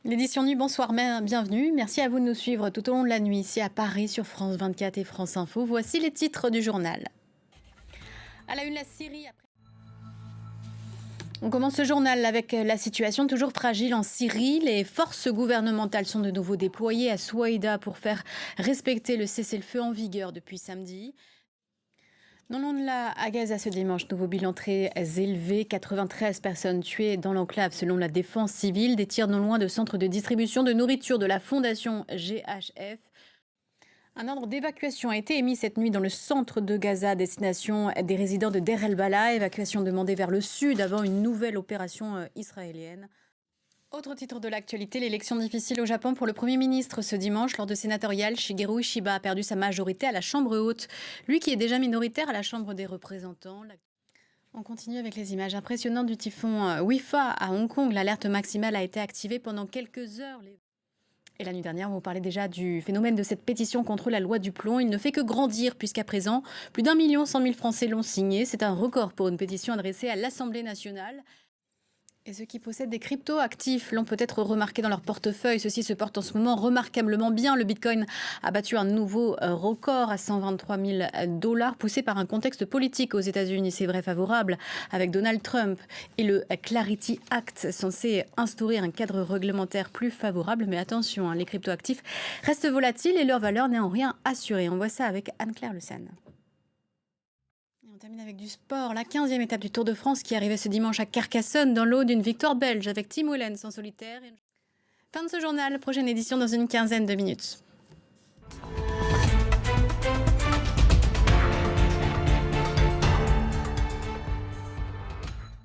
L'édition nuit, bonsoir, bienvenue. Merci à vous de nous suivre tout au long de la nuit ici à Paris sur France 24 et France Info. Voici les titres du journal. À la une, la Syrie. On commence ce journal avec la situation toujours fragile en Syrie. Les forces gouvernementales sont de nouveau déployées à Souaïda pour faire respecter le cessez-le-feu en vigueur depuis samedi. Non loin de là, à Gaza ce dimanche, nouveau bilan très élevé, 93 personnes tuées dans l'enclave selon la défense civile, des tirs non loin de centres de distribution de nourriture de la fondation GHF. Un ordre d'évacuation a été émis cette nuit dans le centre de Gaza à destination des résidents de Deir el-Bala, évacuation demandée vers le sud avant une nouvelle opération israélienne. Autre titre de l'actualité, l'élection difficile au Japon pour le Premier ministre ce dimanche. Lors de sénatorial, Shigeru Ishiba a perdu sa majorité à la Chambre haute, lui qui est déjà minoritaire à la Chambre des représentants. On continue avec les images impressionnantes du typhon Wifa à Hong Kong. L'alerte maximale a été activée pendant quelques heures. Et la nuit dernière, on vous parlait déjà du phénomène de cette pétition contre la loi du plomb. Il ne fait que grandir puisqu'à présent, plus d'1,1 million de Français l'ont signé. C'est un record pour une pétition adressée à l'Assemblée nationale. Et ceux qui possèdent des crypto-actifs l'ont peut-être remarqué dans leur portefeuille. Ceci se porte en ce moment remarquablement bien. Le Bitcoin a battu un nouveau record à 123 000 $, poussé par un contexte politique aux États-Unis, c'est vrai, favorable, avec Donald Trump et le Clarity Act, censé instaurer un cadre réglementaire plus favorable. Mais attention, les crypto-actifs restent volatiles et leur valeur n'est en rien assurée. On voit ça avec Anne-Claire Le San. On termine avec du sport, la 15e étape du Tour de France qui arrivait ce dimanche à Carcassonne dans l'eau d'une victoire belge avec Tim Wellens en solitaire. Fin de ce journal, prochaine édition dans une quinzaine de minutes.